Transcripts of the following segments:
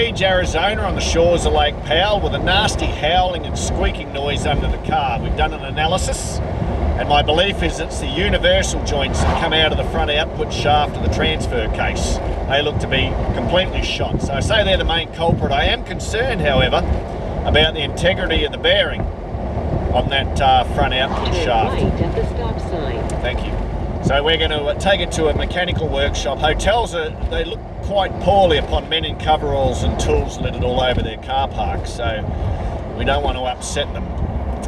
Page, Arizona, on the shores of Lake Powell with a nasty howling and squeaking noise under the car. We've done an analysis, and my belief is it's the universal joints that come out of the front output shaft of the transfer case. They look to be completely shot. So I say they're the main culprit. I am concerned, however, about the integrity of the bearing on that front output shaft. Right at the stop sign. Thank you. So we're going to take it to a mechanical workshop. Hotels, they look quite poorly upon men in coveralls and tools littered all over their car parks, so we don't want to upset them.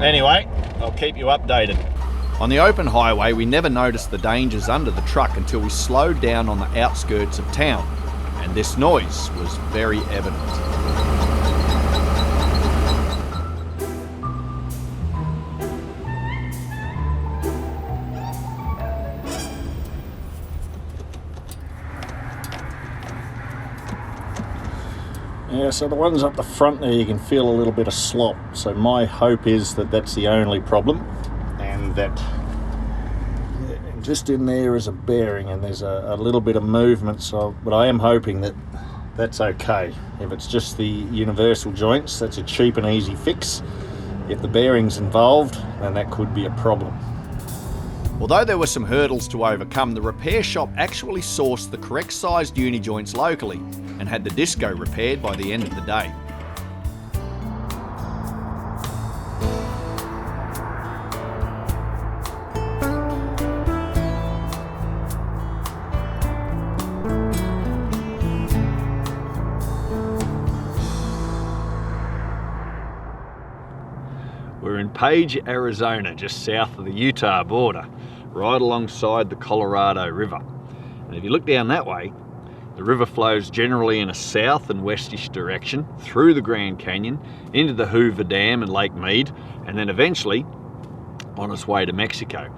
Anyway, I'll keep you updated. On the open highway, we never noticed the dangers under the truck until we slowed down on the outskirts of town, and this noise was very evident. Yeah, so the ones up the front there, you can feel a little bit of slop. So my hope is that that's the only problem, and that just in there is a bearing and there's a little bit of movement. So, but I am hoping that that's okay. If it's just the universal joints, that's a cheap and easy fix. If the bearing's involved, then that could be a problem. Although there were some hurdles to overcome, the repair shop actually sourced the correct sized uni joints locally and had the disco repaired by the end of the day. We're in Page, Arizona, just south of the Utah border, right alongside the Colorado River. And if you look down that way, the river flows generally in a south and westish direction through the Grand Canyon into the Hoover Dam and Lake Mead, and then eventually on its way to Mexico.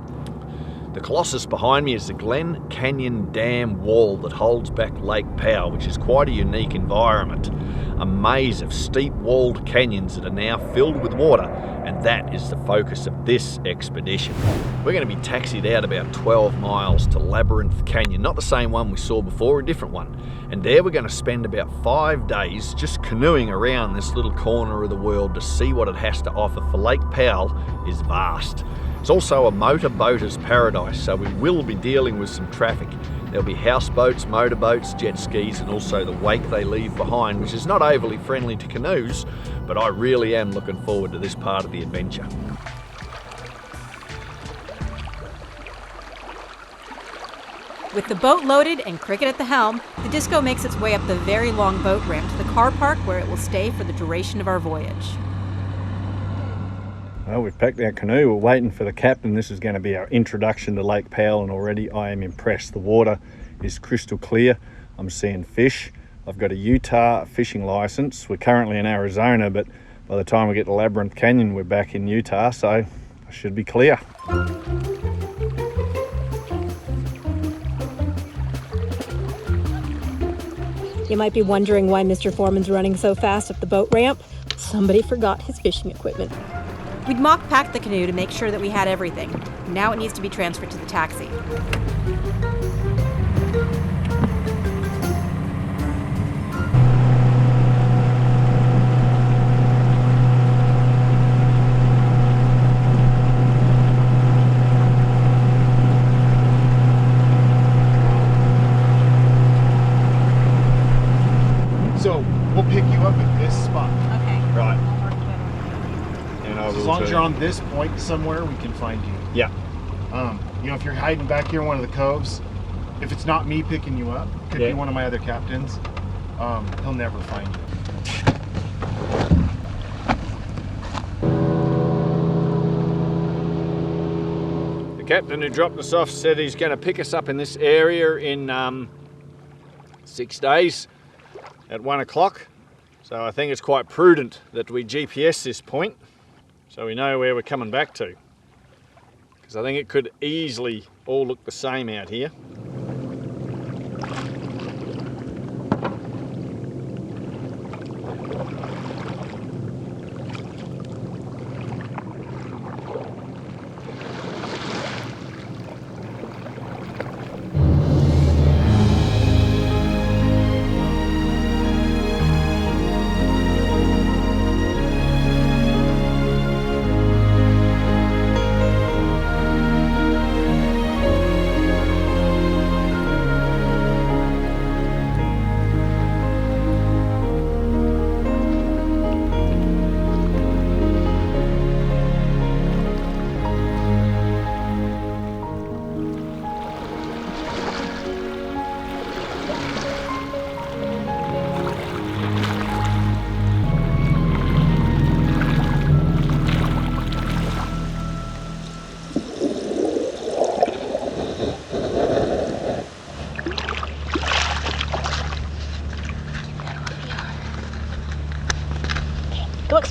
The colossus behind me is the Glen Canyon Dam wall that holds back Lake Powell, which is quite a unique environment. A maze of steep walled canyons that are now filled with water, and that is the focus of this expedition. We're going to be taxied out about 12 miles to Labyrinth Canyon, not the same one we saw before, a different one. And there we're going to spend about 5 days just canoeing around this little corner of the world to see what it has to offer, for Lake Powell is vast. It's also a motor boater's paradise, so we will be dealing with some traffic. There'll be houseboats, motorboats, jet skis, and also the wake they leave behind, which is not overly friendly to canoes, but I really am looking forward to this part of the adventure. With the boat loaded and Krikkit at the helm, the Disco makes its way up the very long boat ramp to the car park, where it will stay for the duration of our voyage. Well, we've packed our canoe. We're waiting for the captain. This is going to be our introduction to Lake Powell, and already I am impressed. The water is crystal clear. I'm seeing fish. I've got a Utah fishing license. We're currently in Arizona, but by the time we get to Labyrinth Canyon, we're back in Utah, so I should be clear. You might be wondering why Mr. Foreman's running so fast up the boat ramp. Somebody forgot his fishing equipment. We'd mock packed the canoe to make sure that we had everything. Now it needs to be transferred to the taxi. So we'll pick you up at this spot. Okay. Right. As long as you're on this point somewhere, we can find you. Yeah. You know, if you're hiding back here in one of the coves, if it's not me picking you up, could be one of my other captains. He'll never find you. The captain who dropped us off said he's going to pick us up in this area in 6 days at 1 o'clock. So I think it's quite prudent that we GPS this point, so we know where we're coming back to. Because I think it could easily all look the same out here.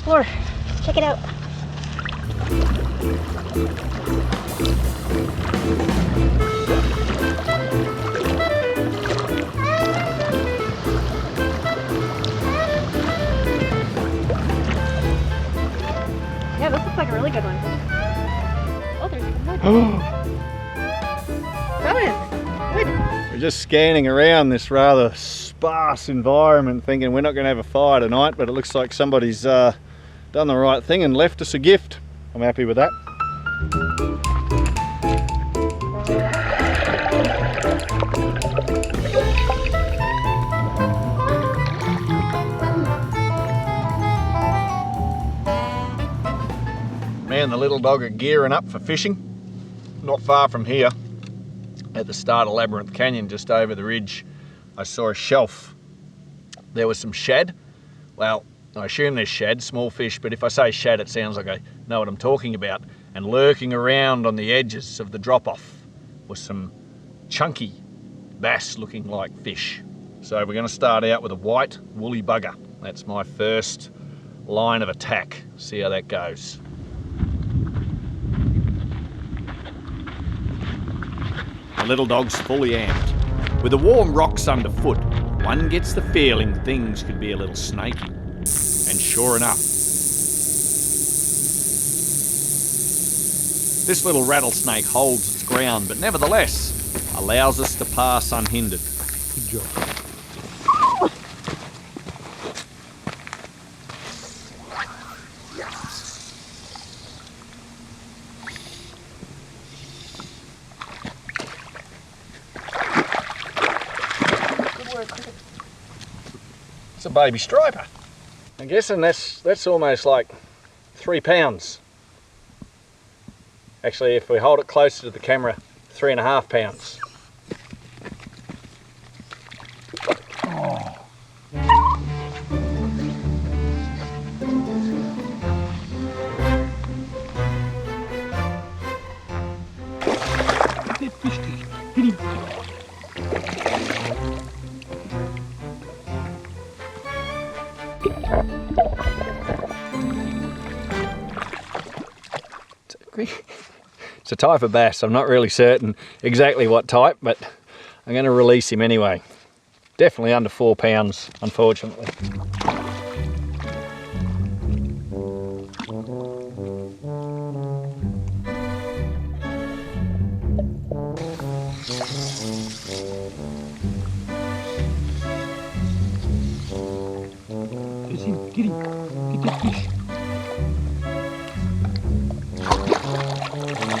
explore. Check it out. Yeah, this looks like a really good one. Oh, there's one. We're just scanning around this rather sparse environment thinking we're not going to have a fire tonight, but it looks like somebody's done the right thing and left us a gift. I'm happy with that. Me and the little dog are gearing up for fishing. Not far from here, at the start of Labyrinth Canyon, just over the ridge, I saw a shelf. There was some shad. Well, I assume there's shad, small fish, but if I say shad, it sounds like I know what I'm talking about. And lurking around on the edges of the drop-off was some chunky bass looking like fish. So we're going to start out with a white woolly bugger. That's my first line of attack. See how that goes. The little dog's fully amped. With the warm rocks underfoot, one gets the feeling things could be a little snaky. And sure enough, this little rattlesnake holds its ground, but nevertheless allows us to pass unhindered. Good job. It's a baby striper. I'm guessing that's almost like 3 pounds. Actually, if we hold it closer to the camera, 3.5 pounds. Oh. It's a type of bass. I'm not really certain exactly what type, but I'm going to release him anyway. Definitely under 4 pounds, unfortunately. Get him, get that fish.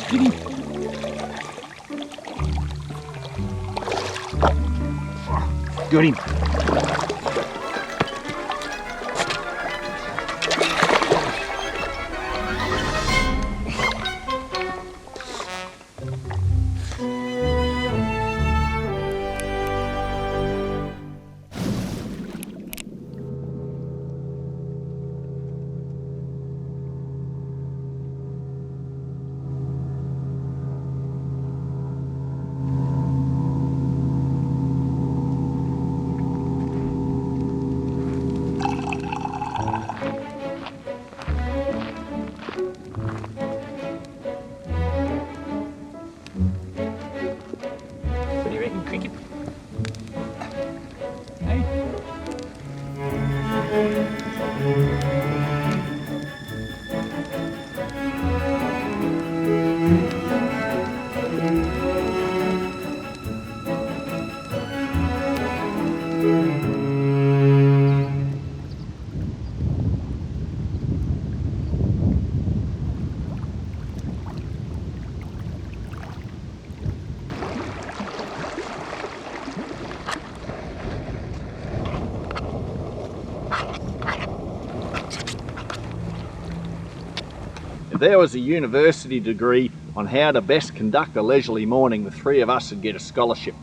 Get him. Got him. Cricket. Hey. If there was a university degree on how to best conduct a leisurely morning, the three of us would get a scholarship.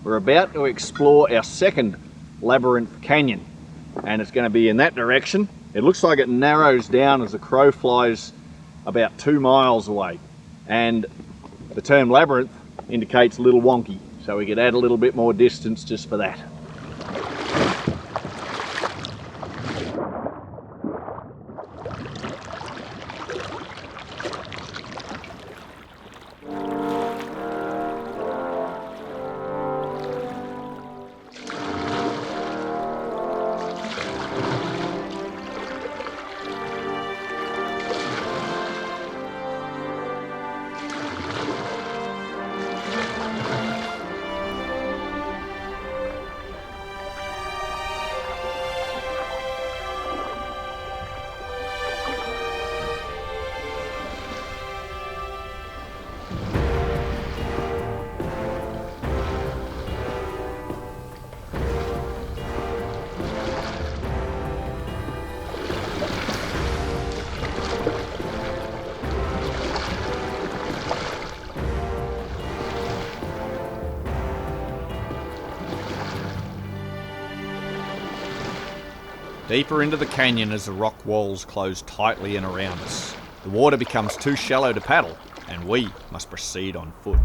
We're about to explore our second labyrinth canyon, and it's going to be in that direction. It looks like it narrows down as the crow flies about 2 miles away, and the term labyrinth indicates a little wonky, so we could add a little bit more distance just for that. Deeper into the canyon as the rock walls close tightly in around us. The water becomes too shallow to paddle, and we must proceed on foot.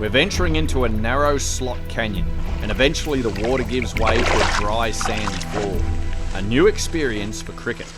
We're venturing into a narrow slot canyon, and eventually the water gives way to a dry, sandy floor. A new experience for Krikkit.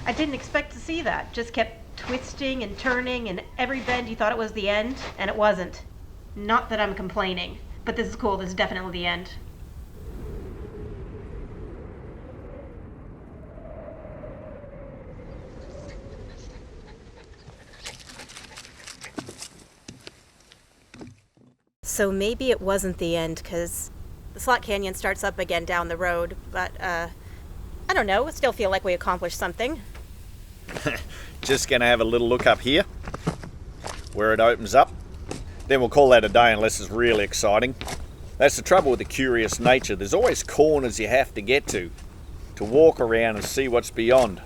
I didn't expect to see that. Just kept twisting and turning, and every bend you thought it was the end, and it wasn't. Not that I'm complaining, but this is cool. This is definitely the end. So maybe it wasn't the end, because the slot canyon starts up again down the road, but I don't know. I still feel like we accomplished something. Just gonna have a little look up here where it opens up. Then we'll call that a day unless it's really exciting. That's the trouble with the curious nature. There's always corners you have to get to walk around and see what's beyond.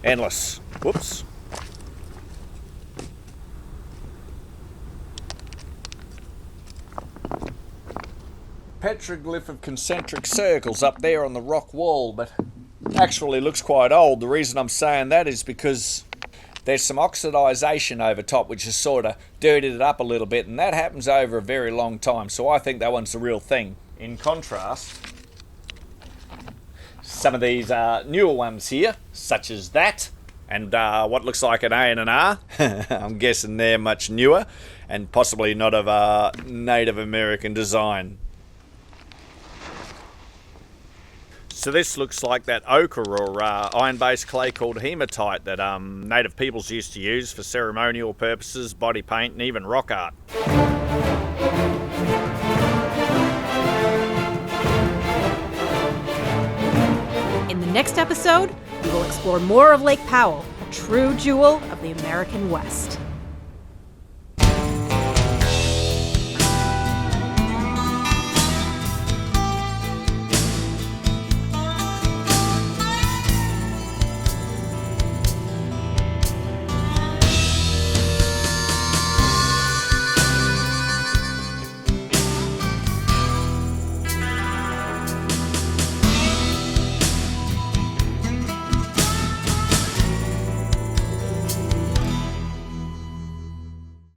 Endless. Whoops. Petroglyph of concentric circles up there on the rock wall, but actually looks quite old. The reason I'm saying that is because there's some oxidization over top which has sort of dirtied it up a little bit, and that happens over a very long time, so I think that one's the real thing. In contrast, some of these newer ones here, such as that, and what looks like an A&R, I'm guessing they're much newer and possibly not of Native American design. So this looks like that ochre or iron-based clay called hematite that native peoples used to use for ceremonial purposes, body paint, and even rock art. In the next episode, we will explore more of Lake Powell, a true jewel of the American West.